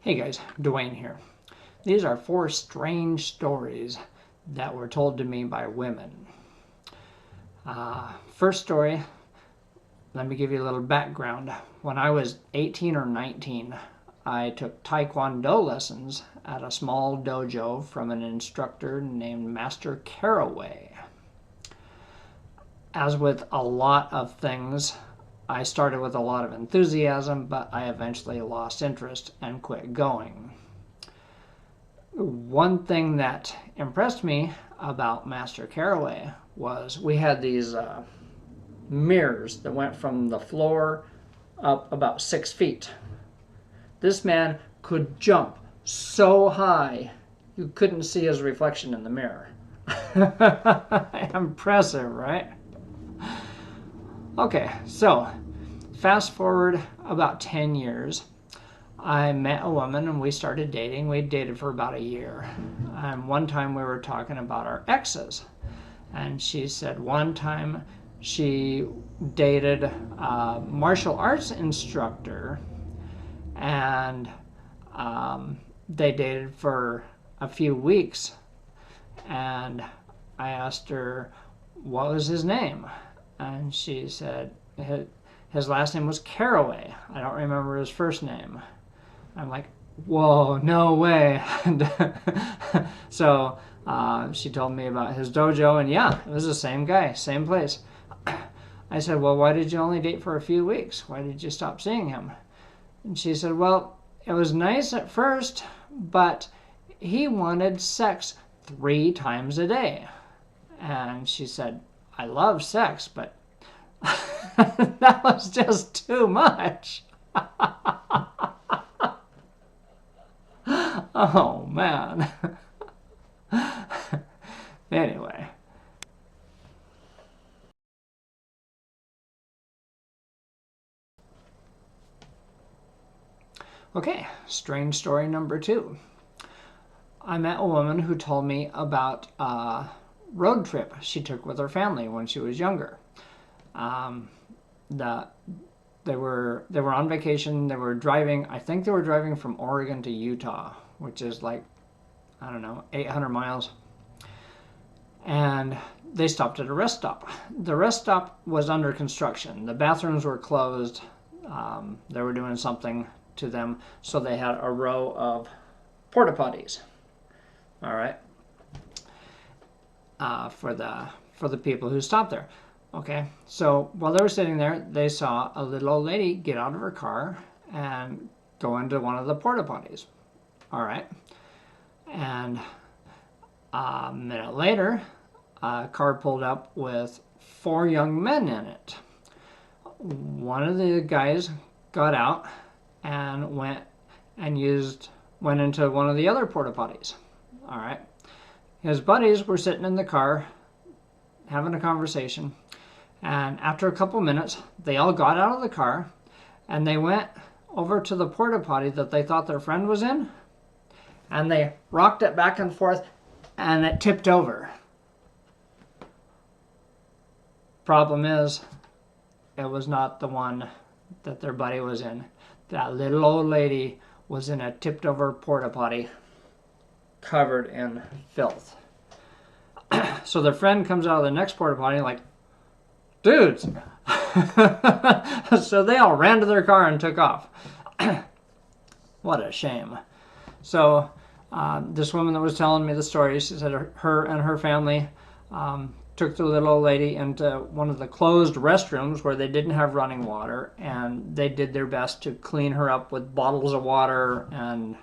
Hey guys, Duane here. These are 4 strange stories that were told to me by women. First story, let me give you a little background. When I was 18 or 19, I took Taekwondo lessons at a small dojo from an instructor named Master Caraway. As with a lot of things, I started with a lot of enthusiasm, but I eventually lost interest and quit going. One thing that impressed me about Master Caraway was we had these mirrors that went from the floor up about 6 feet. This man could jump so high you couldn't see his reflection in the mirror. Impressive, right? Okay, so fast forward about 10 years. I met a woman and we started dating. We dated for about a year. And one time we were talking about our exes. And she said one time she dated a martial arts instructor and they dated for a few weeks. And I asked her, what was his name? And she said his last name was Caraway. I don't remember his first name. I'm like, whoa, no way. So she told me about his dojo, and yeah, it was the same guy, same place. I said, well, why did you only date for a few weeks? Why did you stop seeing him? And she said, well, it was nice at first, but he wanted sex 3 times a day. And she said, I love sex, but that was just too much. Oh, man. Anyway. Okay, strange story number 2. I met a woman who told me about a road trip she took with her family when she was younger. They were on vacation. They were driving. I think they were driving from Oregon to Utah, which is like, I don't know, 800 miles. And they stopped at a rest stop. The rest stop was under construction. The bathrooms were closed. They were doing something to them, so they had a row of porta potties. All right. For the people who stopped there. Okay, so while they were sitting there, they saw a little old lady get out of her car and go into one of the porta potties. All right, and a minute later, a car pulled up with 4 young men in it. One of the guys got out and went into one of the other porta potties. All right, his buddies were sitting in the car having a conversation. And after a couple minutes, they all got out of the car and they went over to the porta potty that they thought their friend was in, and they rocked it back and forth and it tipped over. Problem is, it was not the one that their buddy was in. That little old lady was in a tipped over porta potty covered in filth. So their friend comes out of the next porta potty like, dudes. So they all ran to their car and took off. What a shame. So this woman that was telling me the story, she said her and her family took the little old lady into one of the closed restrooms where they didn't have running water, and they did their best to clean her up with bottles of water, and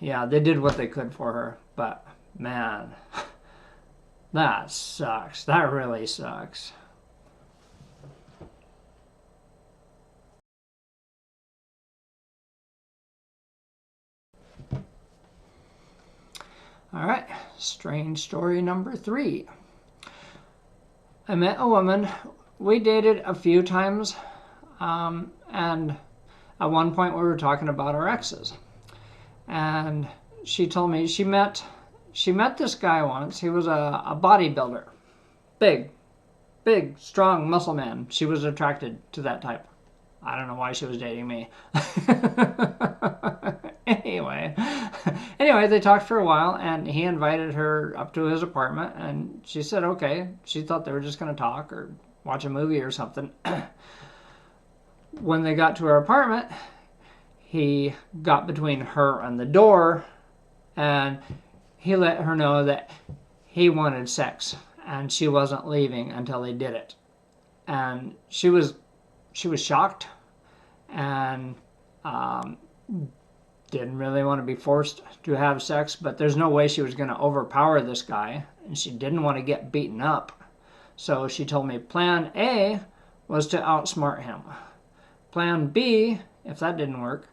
yeah, they did what they could for her. But man, that sucks. That really sucks. All right, strange story number 3. I met a woman. We dated a few times, and at one point we were talking about our exes. And she told me she met this guy once. He was a bodybuilder, big, strong muscle man. She was attracted to that type. I don't know why she was dating me. anyway. Anyway, they talked for a while, and he invited her up to his apartment, and she said okay. She thought they were just going to talk or watch a movie or something. When they got to her apartment, he got between her and the door, and he let her know that he wanted sex, and she wasn't leaving until they did it. And she was shocked, and didn't really want to be forced to have sex, but there's no way she was going to overpower this guy, and she didn't want to get beaten up. So she told me plan A was to outsmart him. Plan B, if that didn't work,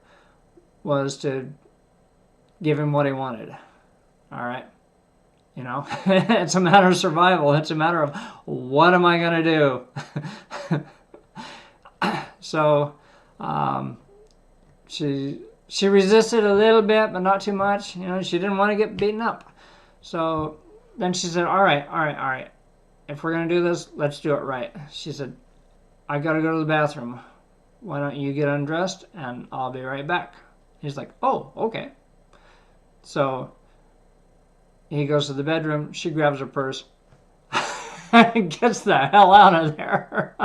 was to give him what he wanted. All right? You know, it's a matter of survival. It's a matter of what am I going to do? So she resisted a little bit, but not too much. You know, she didn't want to get beaten up. So then she said, all right. If we're going to do this, let's do it right. She said, I got to go to the bathroom. Why don't you get undressed and I'll be right back. He's like, oh, okay. So he goes to the bedroom. She grabs her purse and gets the hell out of there.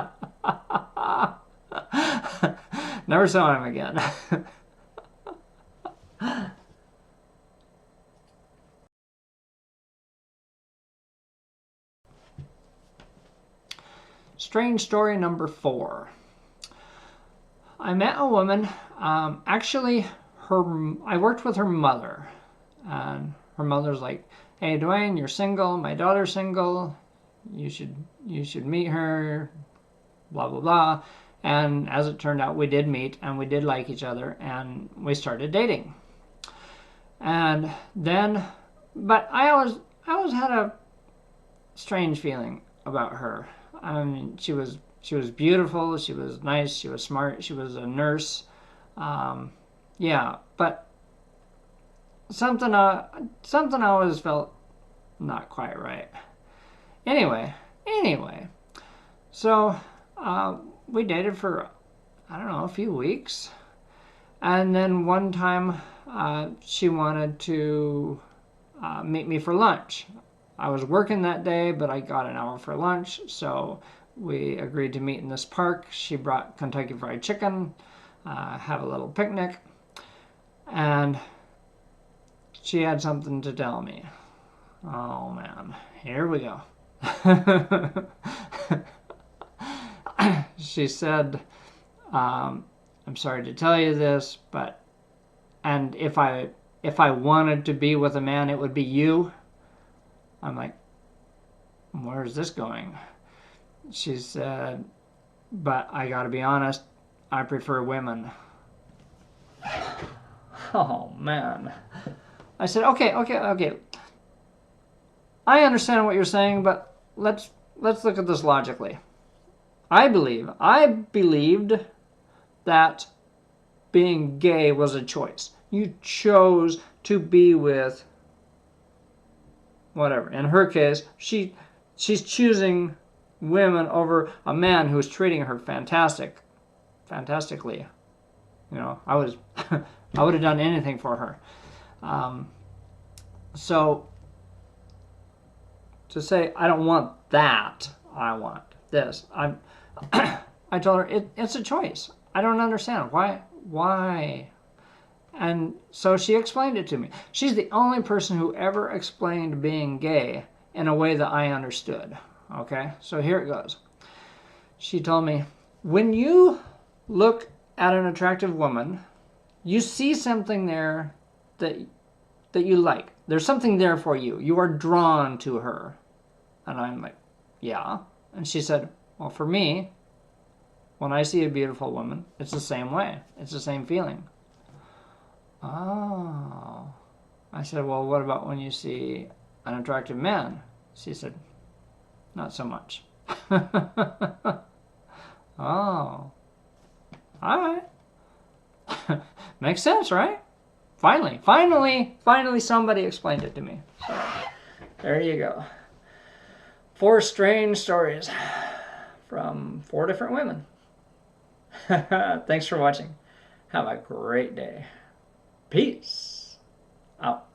Never saw him again. Strange story number 4. I met a woman, actually I worked with her mother, and her mother's like, hey Duane, you're single, my daughter's single, you should meet her, blah blah blah. And as it turned out, we did meet and we did like each other and we started dating. And then, but I always had a strange feeling about her. I mean, she was beautiful, she was nice, she was smart, she was a nurse. Yeah, but something always felt not quite right. Anyway, so we dated for, I don't know, a few weeks. And then one time she wanted to meet me for lunch. I was working that day, but I got an hour for lunch, so we agreed to meet in this park. She brought Kentucky Fried Chicken, have a little picnic, and she had something to tell me. Oh man, here we go. She said, I'm sorry to tell you this, and if I wanted to be with a man, it would be you. I'm like, where's this going? She said, but I gotta be honest, I prefer women. Oh man. I said, okay. I understand what you're saying, but let's look at this logically. I believed that being gay was a choice. You chose to be with whatever. In her case, she's choosing women over a man who's treating her fantastically. You know, I would have done anything for her. So to say I don't want that, I want this. I told her it's a choice. I don't understand why. And so she explained it to me. She's the only person who ever explained being gay in a way that I understood. Okay, so here it goes. She told me, when you look at an attractive woman, you see something there that you like. There's something there for you. You are drawn to her. And I'm like, yeah. And she said, well, for me, when I see a beautiful woman, it's the same way. It's the same feeling. Oh. I said, well, what about when you see an attractive man? She said, not so much. Oh. All right. Makes sense, right? Finally somebody explained it to me. So, there you go. 4 strange stories from 4 different women. Thanks for watching. Have a great day. Peace. Out.